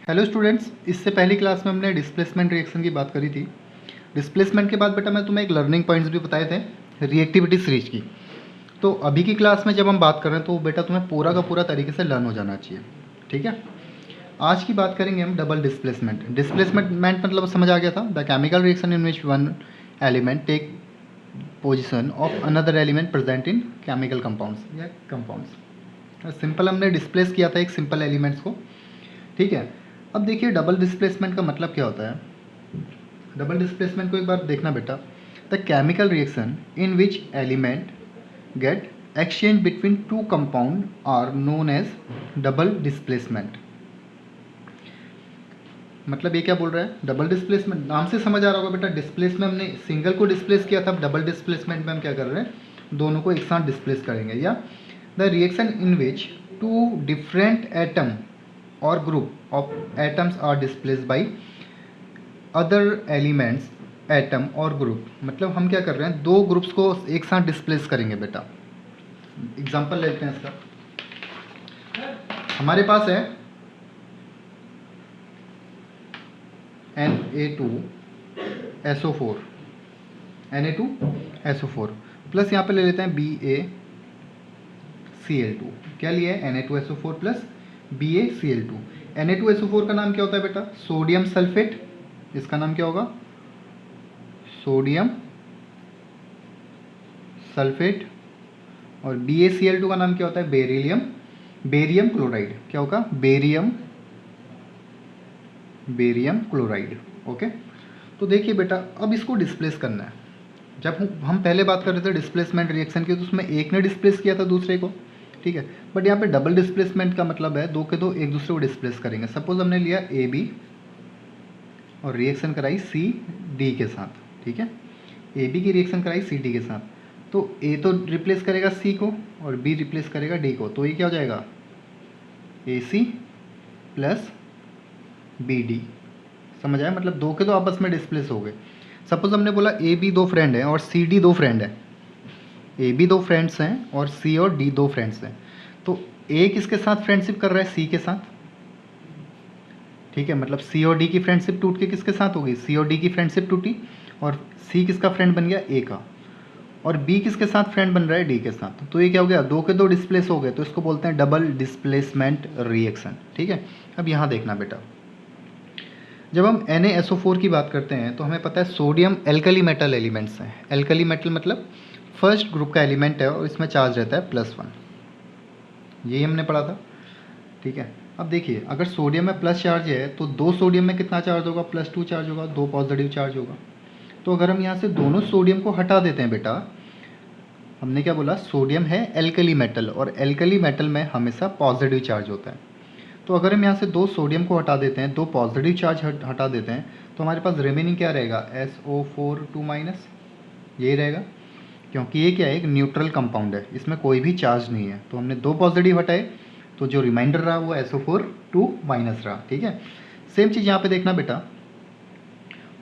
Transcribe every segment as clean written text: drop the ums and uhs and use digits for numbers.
Hello students, इससे पहली class में हमने डिस्प्लेसमेंट रिएक्शन की बात करी थी। डिस्प्लेसमेंट के बाद बेटा मैं तुम्हें एक लर्निंग पॉइंट्स भी बताए थे रिएक्टिविटी सीरीज की। तो अभी की क्लास में जब हम बात कर रहे हैं तो बेटा तुम्हें पूरा का पूरा तरीके से लर्न हो जाना चाहिए। ठीक है, आज की बात करेंगे हम डबल डिस्प्लेसमेंट। डिस्प्लेसमेंट मतलब समझ आ गया था, the chemical reaction in which one element take position of another element present in chemical compounds या कंपाउंड्स। सिंपल हमने डिस्प्लेस किया था एक सिंपल एलिमेंट्स को। ठीक है, अब देखिए डबल डिस्प्लेसमेंट का मतलब क्या होता है। डबल डिस्प्लेसमेंट को एक बार देखना बेटा, the chemical reaction in which element get exchange between two compound are known as double displacement. मतलब ये क्या बोल रहा है, डबल डिस्प्लेसमेंट नाम से समझ आ रहा होगा बेटा। डिस्प्लेस में हमने सिंगल को डिस्प्लेस किया था, डबल डिस्प्लेसमेंट में हम क्या कर रहे हैं, दोनों को एक साथ डिस्प्लेस करेंगे। या the reaction in which two different atom or group of atoms are displace by other elements atom or group. मतलब हम क्या कर रहे हैं, दो ग्रुप्स को एक साथ डिस्प्लेस करेंगे बेटा। एग्जांपल लेते हैं इसका। हमारे पास है Na2SO4 Na2SO4 प्लस यहाँ पे ले लेते हैं BaCl2। क्या लिया है, Na2SO4 प्लस BaCl2। Na2SO4 का नाम क्या होता है बेटा, सोडियम सल्फेट। इसका नाम क्या होगा, सोडियम सल्फेट। और BaCl2 का नाम क्या होता है, बेरियम क्लोराइड। क्या होगा, बेरियम क्लोराइड। ओके, तो देखिए बेटा अब इसको डिस्प्लेस करना है। जब हम पहले बात कर रहे थे डिस्प्लेसमेंट रिएक्शन की, तो उसमें एक ने डिस्प्लेस किया था दूसरे को। ठीक है, बट यहाँ पे डबल डिस्प्लेसमेंट का मतलब है दो के दो एक दूसरे को डिस्प्लेस करेंगे। सपोज हमने लिया AB और रिएक्शन कराई CD के साथ। ठीक है, AB की रिएक्शन कराई CD के साथ, तो A तो रिप्लेस करेगा C को और B रिप्लेस करेगा D को। तो ये क्या हो जाएगा, AC प्लस BD। समझ आया, मतलब दो के दो आपस में डिस्प्लेस हो गए। सपोज हमने बोला AB दो फ्रेंड हैं और CD दो फ्रेंड है। AB दो फ्रेंड्स हैं और C और D दो फ्रेंड्स हैं। तो A किसके साथ फ्रेंडशिप कर रहा है, C के साथ। ठीक है, मतलब C और D की फ्रेंडशिप टूट के किसके साथ होगी, C और D की फ्रेंडशिप टूटी और C किसका फ्रेंड बन गया, A का। और B किसके साथ फ्रेंड बन रहा है, D के साथ। तो ये क्या हो गया, दो के दो डिस्प्लेस हो गए, तो इसको बोलते हैं डबल डिस्प्लेसमेंट रिएक्शन। ठीक है, अब यहाँ देखना बेटा, जब हम NaSO4 की बात करते हैं तो हमें पता है सोडियम एल्कली मेटल एलिमेंट्स हैं। एल्कली मेटल मतलब फर्स्ट ग्रुप का एलिमेंट है और इसमें चार्ज रहता है +1। यही हमने पढ़ा था। ठीक है, अब देखिए अगर सोडियम में प्लस चार्ज है तो दो सोडियम में कितना चार्ज होगा, +2 चार्ज होगा, दो पॉजिटिव चार्ज होगा। तो अगर हम यहाँ से दोनों सोडियम को हटा देते हैं बेटा, हमने क्या बोला, सोडियम है एल्कली मेटल और एल्कली मेटल में हमेशा पॉजिटिव चार्ज होता है। तो अगर हम यहाँ से दो सोडियम को हटा देते हैं, दो पॉजिटिव चार्ज हटा देते हैं, तो हमारे पास रिमेनिंग क्या रहेगा, SO4 यही रहेगा। क्योंकि ये क्या है, एक न्यूट्रल कंपाउंड है, इसमें कोई भी चार्ज नहीं है। तो हमने दो पॉजिटिव हटाए तो जो रिमाइंडर रहा वो SO4 रहा। ठीक है, सेम चीज़ यहाँ पे देखना बेटा,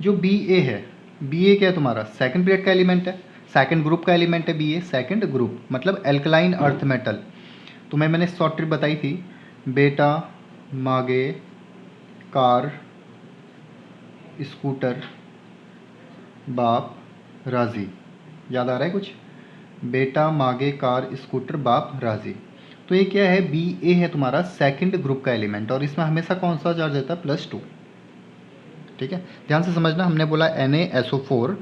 जो BA है, BA क्या है तुम्हारा, सेकंड पीरियड का एलिमेंट है, सेकंड ग्रुप का एलिमेंट है BA, सेकंड ग्रुप मतलब एल्कलाइन अर्थ मेटल। तुम्हें मैंने शॉर्ट ट्रिक बताई थी, बेटा मागे कार स्कूटर बाप राजी। याद आ रहा है कुछ, बेटा मागे कार स्कूटर बाप राजी। तो ये क्या है, BA है तुम्हारा सेकंड ग्रुप का एलिमेंट और इसमें हमेशा कौन सा चार्ज रहता है, +2। ठीक है, ध्यान से समझना, हमने बोला NaSO4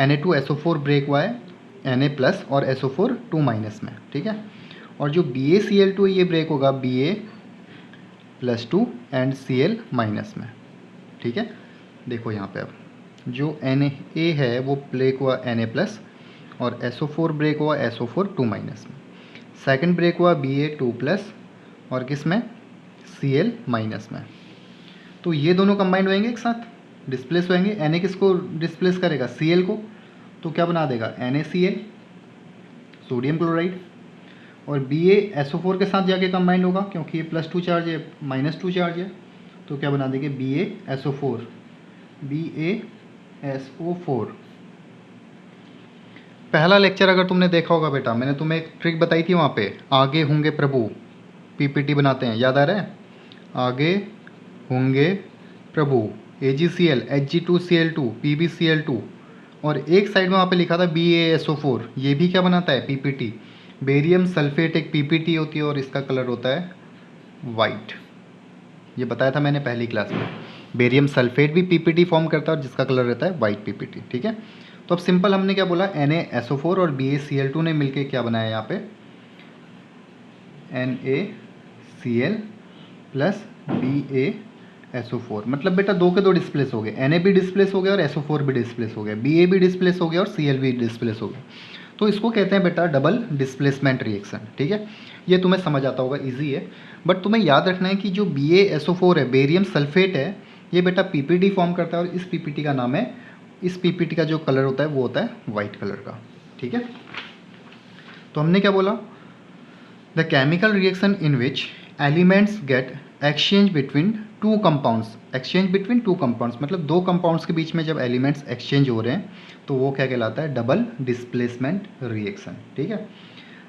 Na2SO4 ब्रेक हुआ है Na+ और SO4 2- में। ठीक है, और जो BaCl2 ये ब्रेक होगा Ba+2 एंड Cl- में। ठीक है, देखो यहाँ पे अब जो Na है वो ब्रेक हुआ Na+ और SO4 ब्रेक हुआ SO4 2- में। सेकंड ब्रेक हुआ Ba2+ और किस में, Cl- में। तो ये दोनों कंबाइंड होंगे एक साथ, डिस्प्लेस होंगे। Na किसको डिस्प्लेस करेगा, Cl को, तो क्या बना देगा, NaCl सोडियम क्लोराइड। और BaSO4 के साथ जाके कंबाइंड होगा क्योंकि ये +2 चार्ज है, -2 चार्ज है, तो क्या बना देंगे, BaSO4। पहला लेक्चर अगर तुमने देखा होगा बेटा, मैंने तुम्हें एक ट्रिक बताई थी वहाँ पे, आगे होंगे प्रभु, PPT बनाते हैं, याद आ रहा है, आगे होंगे प्रभु AgCl, Hg2Cl2, PbCl2, और एक साइड में वहाँ पे लिखा था BaSO4, ये भी क्या बनाता है PPT। बेरियम सल्फेट एक PPT होती है और इसका कलर होता है वाइट। ये बताया था मैंने पहली क्लास में। बेरियम सल्फेट भी PPT फॉर्म करता है और जिसका कलर रहता है वाइट PPT, ठीक है। तो अब सिंपल हमने क्या बोला, NaSO4 और BaCl2 ने मिलके क्या बनाया यहाँ पे, NaCl प्लस BaSO4, मतलब बेटा दो के दो डिस्प्लेस हो गए, Na भी डिस्प्लेस हो गया और SO4 भी डिस्प्लेस हो गया, Ba भी डिस्प्लेस हो गया और Cl भी डिस्प्लेस हो गया। तो इसको कहते हैं बेटा डबल डिस्प्लेसमेंट रिएक्शन, ठीक है। ये तुम्हें समझ आता होगा, इजी है। बट तुम्हें याद रखना है कि जो BaSO4 है, बेरियम सल्फेट है, ये बेटा PPT फॉर्म करता है और इस PPT का नाम है, इस PPT का जो कलर होता है वो होता है वाइट कलर का, ठीक है। तो हमने क्या बोला, the chemical reaction in which elements get exchange between two compounds, exchange between two compounds मतलब दो कंपाउंड्स के बीच में जब एलिमेंट्स एक्सचेंज हो रहे हैं तो वो क्या कहलाता है, डबल डिस्प्लेसमेंट रिएक्शन, ठीक है।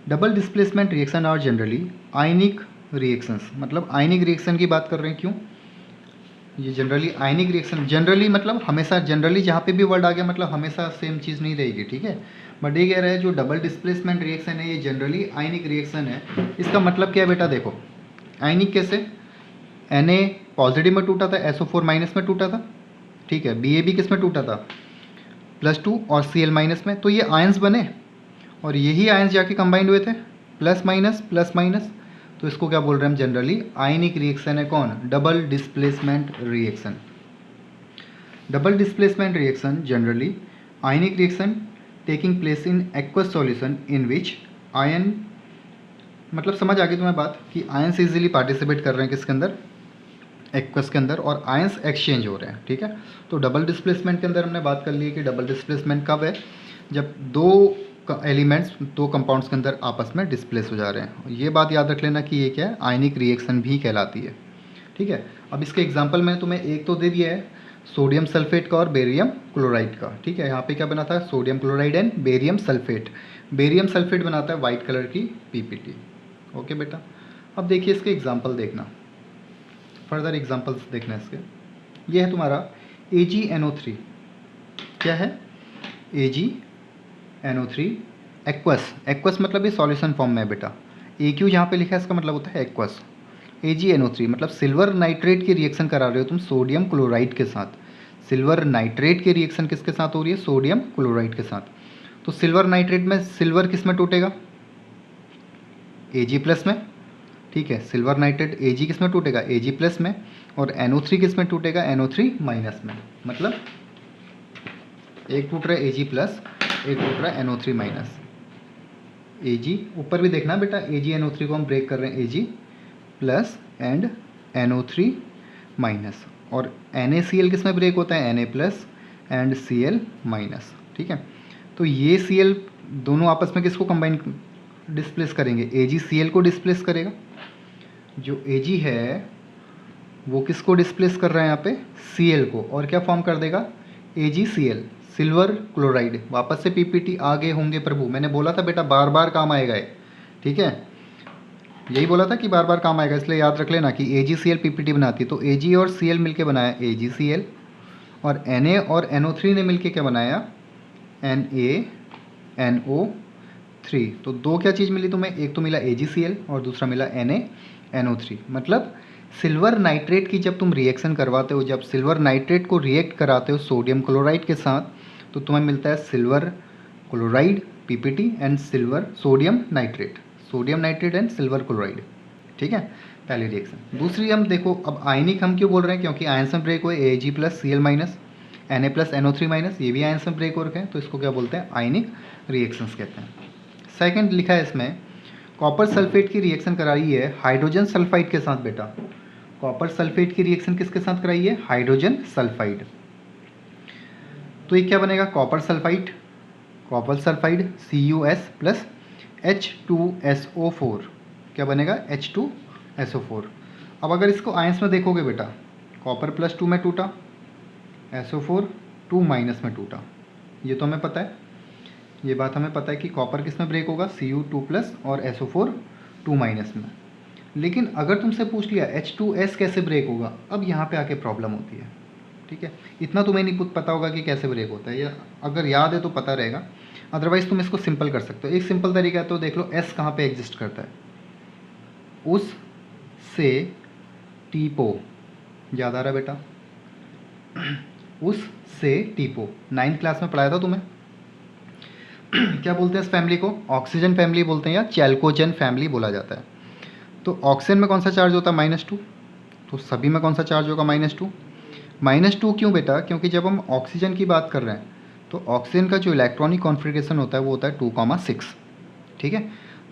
Double displacement reaction are generally ionic reactions, मतलब आयनिक रिएक्शन की बात कर रहे हैं, क्यों, ये जनरली आयनिक रिएक्शन, जनरली मतलब हमेशा, जनरली जहाँ पे भी वर्ड आ गया मतलब हमेशा सेम चीज़ नहीं रहेगी, ठीक है। बट ये कह रहा है जो डबल डिस्प्लेसमेंट रिएक्शन है ये जनरली आयनिक रिएक्शन है। इसका मतलब क्या है बेटा, देखो आयनिक कैसे, Na पॉजिटिव में टूटा था, SO4 माइनस में टूटा था, ठीक है। Bab किस में टूटा था, +2 और Cl माइनस में, तो ये आयंस बने और यही आयंस जाके कंबाइंड हुए थे, प्लस माइनस, तो इसको क्या बोल रहे हैं हम, जनरली आयनिक रिएक्शन है, कौन, double displacement reaction. Double displacement reaction generally ionic reaction taking place in aqueous solution in which ion, मतलब समझ आ गई तुम्हें बात कि आयंस इजीली पार्टिसिपेट कर रहे हैं किसके अंदर, एक्वस के अंदर, और आयंस एक्सचेंज हो रहे हैं, ठीक है। तो डबल डिस्प्लेसमेंट के अंदर हमने बात कर ली है कि डबल डिस्प्लेसमेंट कब है, जब दो एलिमेंट्स दो कंपाउंड्स के अंदर आपस में डिस्प्लेस हो जा रहे हैं। ये बात याद रख लेना कि ये क्या है, आयनिक रिएक्शन भी कहलाती है, ठीक है। अब इसके एग्जाम्पल मैंने तुम्हें एक तो दे दिया है, सोडियम सल्फेट का और बेरियम क्लोराइड का, ठीक है। यहाँ पे क्या बना था, sodium chloride and barium sulphate. Barium sulphate बनाता है वाइट कलर की PPT, ओके बेटा। अब देखिए इसके एग्जाम्पल देखना, फर्दर एग्जाम्पल्स देखना इसके। ये है तुम्हारा AgNO3, क्या है, AgNO3 एक्वस, एक्वस मतलब ये सॉल्यूशन फॉर्म में है बेटा, AQ जहाँ पे लिखा है इसका मतलब होता है एक्वस। AgNO3 मतलब सिल्वर नाइट्रेट की रिएक्शन करा रहे हो तुम सोडियम क्लोराइड के साथ। सिल्वर नाइट्रेट की रिएक्शन किसके साथ हो रही है, सोडियम क्लोराइड के साथ। तो सिल्वर नाइट्रेट में सिल्वर किस में टूटेगा, Ag प्लस में, ठीक है। सिल्वर नाइट्रेट Ag किस में टूटेगा, Ag प्लस में, और NO3 किस में टूटेगा, NO3 माइनस में। मतलब एक टूट रहा है Ag प्लस, एक टूट रहा है NO3 माइनस। Ag ऊपर भी देखना बेटा, AgNO3 को हम ब्रेक कर रहे हैं Ag plus and NO3 minus, और NaCl किस में ब्रेक होता है, Na plus and Cl minus, ठीक है। तो ये Cl दोनों आपस में किसको कंबाइन डिस्प्लेस करेंगे, AgCl को डिस्प्लेस करेगा। जो Ag है वो किसको डिस्प्लेस कर रहा है यहाँ पे, Cl को, और क्या फॉर्म कर देगा, AgCl, सिल्वर क्लोराइड। वापस से PPT आगे होंगे प्रभु, मैंने बोला था बेटा बार बार काम आएगा ये, ठीक है। यही बोला था कि बार बार काम आएगा, इसलिए याद रख लेना कि AgCl PPT बनाती है। तो Ag और Cl मिलके बनाया AgCl, और Na और NO3 ने मिलके क्या बनाया, NaNO3। तो दो क्या चीज़ मिली तुम्हें, एक तो मिला AgCl और दूसरा मिला NaNO3। मतलब सिल्वर नाइट्रेट की जब तुम रिएक्शन करवाते हो, जब सिल्वर नाइट्रेट को रिएक्ट कराते हो सोडियम क्लोराइड के साथ, तो तुम्हें मिलता है silver chloride PPT and silver sodium nitrate and silver chloride, ठीक है, पहली रिएक्शन। दूसरी हम देखो, अब आयनिक हम क्यों बोल रहे हैं, क्योंकि आयंस में ब्रेक हुए Ag plus Cl minus, Na plus NO3 minus, ये भी आयंस में ब्रेक हो रखे हैं, तो इसको क्या बोलते हैं, आयनिक रिएक्शंस कहते हैं। सेकंड लिखा है इसमें, कॉपर सल्फेट की रिएक्शन कराई है हाइड्रोजन सल्फाइड के साथ बेटा। कॉपर सल्फेट की रिएक्शन किसके साथ कराई है, हाइड्रोजन सल्फाइड। तो ये क्या बनेगा, copper sulphide CuS plus H2SO4, क्या बनेगा, H2SO4। अब अगर इसको आयंस में देखोगे बेटा, कॉपर +2 में टूटा, SO4 2 माइनस में टूटा, ये तो हमें पता है, ये बात हमें पता है कि कॉपर किस में ब्रेक होगा, Cu2 प्लस और SO4 2 माइनस में। लेकिन अगर तुमसे पूछ लिया H2S कैसे ब्रेक होगा, अब यहाँ पे आके प्रॉब्लम होती है। ठीक है, इतना तुम्हें नहीं पता होगा कि कैसे ब्रेक होता है, या अगर याद है तो पता रहेगा, अदरवाइज तुम इसको सिंपल कर सकते हो। एक सिंपल तरीका है, तो देख लो S कहाँ पे एग्जिस्ट करता है, उस से टीपो, याद आ रहा है बेटा, उस से टीपो 9th क्लास में पढ़ाया था तुम्हें। क्या बोलते हैं इस फैमिली को, ऑक्सीजन फैमिली बोलते हैं या चैल्कोजन फैमिली बोला जाता है। तो ऑक्सीजन में कौन सा चार्ज होता है, -2, तो सभी में कौन सा चार्ज होगा, -2। -2 क्यों बेटा, क्योंकि जब हम ऑक्सीजन की बात कर रहे हैं तो ऑक्सीजन का जो इलेक्ट्रॉनिक कॉन्फ़िगरेशन होता है वो होता है 2,6। ठीक है,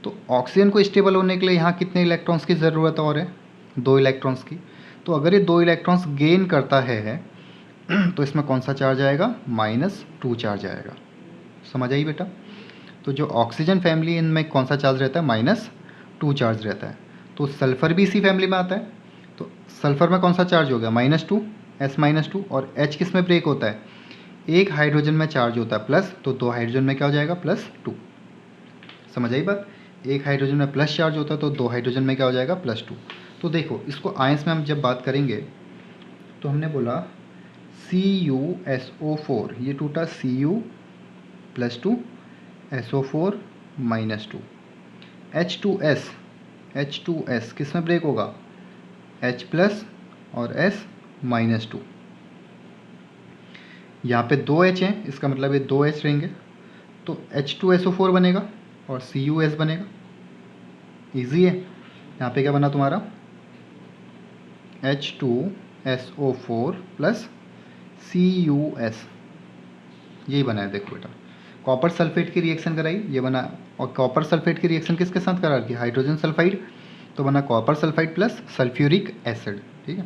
तो ऑक्सीजन को स्टेबल होने के लिए यहाँ कितने इलेक्ट्रॉन्स की ज़रूरत और है, 2 इलेक्ट्रॉन्स की। तो अगर ये 2 इलेक्ट्रॉन्स गेन करता है तो इसमें कौन सा चार्ज आएगा, -2 चार्ज आएगा। समझ आई बेटा। तो जो ऑक्सीजन फैमिली, इनमें कौन सा चार्ज रहता है, -2 चार्ज रहता है। तो सल्फ़र भी इसी फैमिली में आता है, तो सल्फ़र में कौन सा चार्ज हो गया, -2, S-2। और H किस में ब्रेक होता है, एक हाइड्रोजन में चार्ज होता है प्लस, तो 2 हाइड्रोजन में क्या हो जाएगा, +2। समझ आई बात, एक हाइड्रोजन में प्लस चार्ज होता है तो 2 हाइड्रोजन में क्या हो जाएगा, +2। तो देखो इसको आयंस में हम जब बात करेंगे तो हमने बोला CuSO4, ये टूटा Cu +2 SO4 -2। H2S किस में ब्रेक होगा, H+ और S-2। यहाँ पे 2 H हैं, इसका मतलब ये 2 H रहेंगे, तो H2SO4 बनेगा और CuS बनेगा। इजी है। यहाँ पे क्या बना तुम्हारा, H2SO4 + CuS, यही बना है। देखो बेटा, कॉपर सल्फेट की रिएक्शन कराई, ये बना। और कॉपर सल्फेट की रिएक्शन किसके साथ करा रखी, हाइड्रोजन सल्फाइड, तो बना copper sulphide plus sulphuric acid. ठीक है,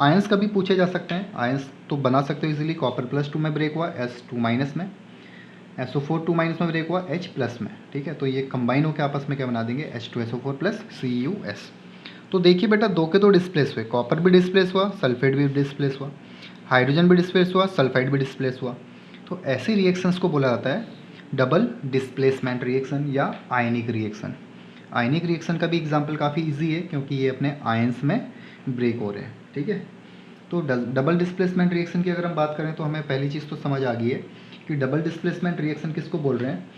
आयंस का भी पूछे जा सकते हैं, आयंस तो बना सकते हो इजीली। कॉपर +2 में ब्रेक हुआ, S2- में, SO4 2- में ब्रेक हुआ, H+ में। ठीक है, तो ये कंबाइन होकर आपस में क्या बना देंगे, H2SO4 + CuS। तो देखिए बेटा, 2 के 2 डिस्प्लेस हुए, कॉपर भी डिस्प्लेस हुआ, सल्फेट भी डिस्प्लेस हुआ, हाइड्रोजन भी डिस्प्लेस हुआ, सल्फाइड भी डिस्प्लेस हुआ। तो ऐसी रिएक्शंस को बोला जाता है डबल डिस्प्लेसमेंट रिएक्शन या आयनिक रिएक्शन। आयनिक रिएक्शन का भी एग्जाम्पल काफ़ी ईजी है, क्योंकि ये अपने आयंस में ब्रेक हो रहे हैं। ठीक है, तो डबल डिस्प्लेसमेंट रिएक्शन की अगर हम बात करें तो हमें पहली चीज़ तो समझ आ गई है कि डबल डिस्प्लेसमेंट रिएक्शन किसको बोल रहे हैं,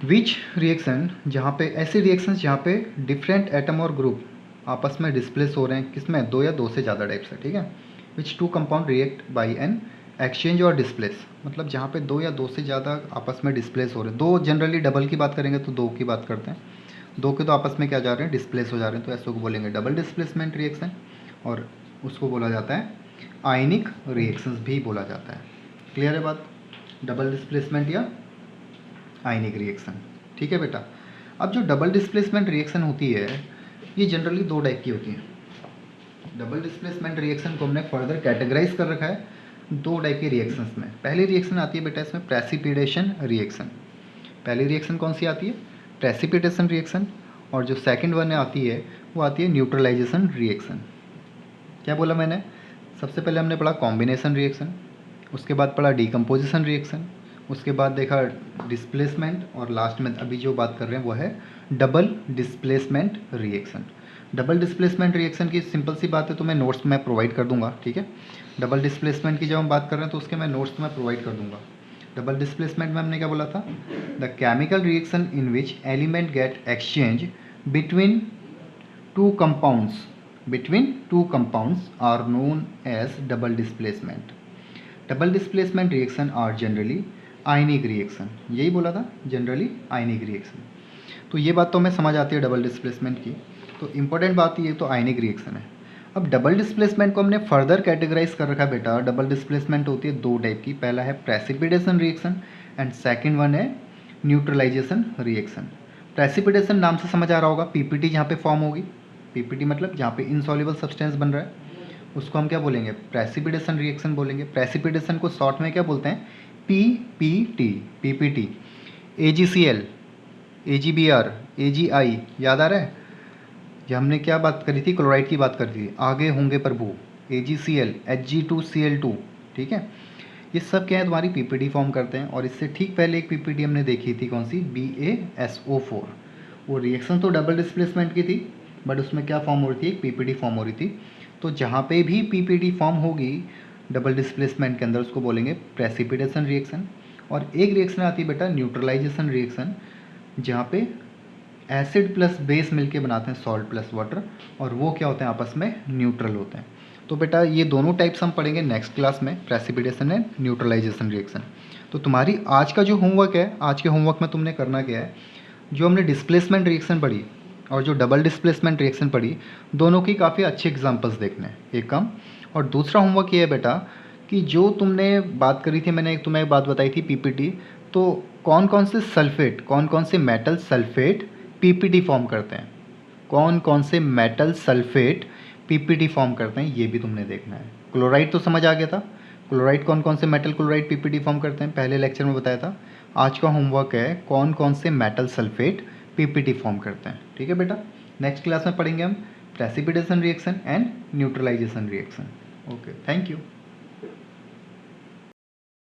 विच रिएक्शन, जहाँ पे ऐसे रिएक्शंस जहाँ पे डिफरेंट एटम और ग्रुप आपस में डिस्प्लेस हो रहे हैं, किसमें, 2 या 2 से ज़्यादा टाइप से। ठीक है, विच 2 compound react by an exchange और डिस्प्लेस, मतलब जहाँ पे 2 या 2 से ज़्यादा आपस में डिस्प्लेस हो रहे हैं। 2 जनरली डबल की बात करेंगे तो 2 की बात करते हैं, 2 के तो आपस में क्या जा रहे हैं, डिस्प्लेस हो जा रहे हैं, तो ऐसे को बोलेंगे डबल डिस्प्लेसमेंट रिएक्शन। और उसको बोला जाता है आयनिक रिएक्शंस भी बोला जाता है। क्लियर है बात, डबल डिस्प्लेसमेंट या आयनिक रिएक्शन। ठीक है बेटा, अब जो डबल डिस्प्लेसमेंट रिएक्शन होती है ये जनरली 2 टाइप की होती है। डबल डिस्प्लेसमेंट रिएक्शन को हमने फर्दर कैटेगराइज कर रखा है 2 टाइप की रिएक्शंस में। पहली रिएक्शन आती है बेटा इसमें प्रेसिपिटेशन रिएक्शन। पहली रिएक्शन कौन सी आती है, प्रेसिपिटेशन रिएक्शन। और जो सेकंड वन आती है वो आती है न्यूट्रलाइजेशन रिएक्शन। क्या बोला मैंने, सबसे पहले हमने पढ़ा कॉम्बिनेशन रिएक्शन, उसके बाद पढ़ा डिकम्पोजिशन रिएक्शन, उसके बाद देखा डिस्प्लेसमेंट, और लास्ट में अभी जो बात कर रहे हैं वो है double displacement reaction. Double displacement reaction की सिंपल सी बात है, तो मैं नोट्स में प्रोवाइड कर दूंगा। ठीक है, डबल डिस्प्लेसमेंट की जब हम बात कर रहे हैं तो उसके मैं नोट्स में प्रोवाइड कर दूंगा। डबल डिस्प्लेसमेंट में हमने क्या बोला था, the chemical reaction in which element get exchange between two compounds are known as double displacement. Double displacement reaction are generally ionic reaction. यही बोला था, जनरली आयनिक रिएक्शन। तो ये बात तो हमें समझ आती है डबल डिस्प्लेसमेंट की। तो इंपॉर्टेंट बात ये तो आयनिक रिएक्शन है। अब डबल डिस्प्लेसमेंट को हमने फर्दर कैटेगराइज कर रखा है बेटा। डबल डिस्प्लेसमेंट होती है 2 टाइप की, पहला है precipitation reaction and second one है न्यूट्रलाइजेशन रिएक्शन। प्रेसिपिटेशन नाम से समझ आ रहा होगा, पीपीटी जहाँ पे फॉर्म होगी, पीपीटी मतलब जहाँ पे इनसॉल्युबल सब्सटेंस बन रहा है उसको हम क्या बोलेंगे, प्रेसिपिटेशन रिएक्शन बोलेंगे। प्रेसिपिटेशन को शॉर्ट में क्या बोलते हैं, PPT, PPT, AgCl, AgBr, AgI, याद आ रहा है। ये हमने क्या बात करी थी, क्लोराइड की बात करी थी, आगे होंगे प्रभु, AgCl, Hg2Cl2। ठीक है, ये सब क्या है, तुम्हारी पीपीटी फॉर्म करते हैं। और इससे ठीक पहले एक पीपीटी हमने देखी थी, कौन सी, BaSO4। वो रिएक्शन तो डबल डिस्प्लेसमेंट की थी, बट उसमें क्या फॉर्म हो रही थी, एक पीपीटी फॉर्म हो रही थी। तो जहाँ पे भी पीपीटी फॉर्म होगी डबल डिस्प्लेसमेंट के अंदर, उसको बोलेंगे प्रेसिपिटेशन रिएक्शन। और एक रिएक्शन आती है बेटा न्यूट्रलाइजेशन रिएक्शन, जहाँ पे एसिड प्लस बेस मिलके बनाते हैं सॉल्ट प्लस वाटर, और वो क्या होते हैं, आपस में न्यूट्रल होते हैं। तो बेटा ये दोनों टाइप्स हम पढ़ेंगे नेक्स्ट क्लास में, प्रेसिपिटेशन एंड न्यूट्रलाइजेशन रिएक्शन। तो तुम्हारी आज का जो होमवर्क है, आज के होमवर्क में तुमने करना क्या है, जो हमने डिस्प्लेसमेंट रिएक्शन पढ़ी और जो डबल डिस्प्लेसमेंट रिएक्शन पढ़ी, दोनों की काफ़ी अच्छे एग्जांपल्स देखने हैं, एक काम। और दूसरा होमवर्क ये है बेटा कि जो तुमने बात करी थी, मैंने तुम्हें एक बात बताई थी पीपीटी, तो कौन कौन से सल्फेट, कौन कौन से मेटल सल्फेट पीपीटी फॉर्म करते हैं, कौन कौन से मेटल सल्फेट पीपीटी फॉर्म करते हैं, ये भी तुमने देखना है। क्लोराइड तो समझ आ गया था, क्लोराइड कौन कौन से मेटल क्लोराइड पीपीटी फॉर्म करते हैं, पहले लेक्चर में बताया था। आज का होमवर्क है कौन कौन से मेटल सल्फेट पीपीटी फॉर्म करते हैं। ठीक है बेटा, नेक्स्ट क्लास में पढ़ेंगे हम precipitation reaction and neutralisation reaction. Okay, thank you.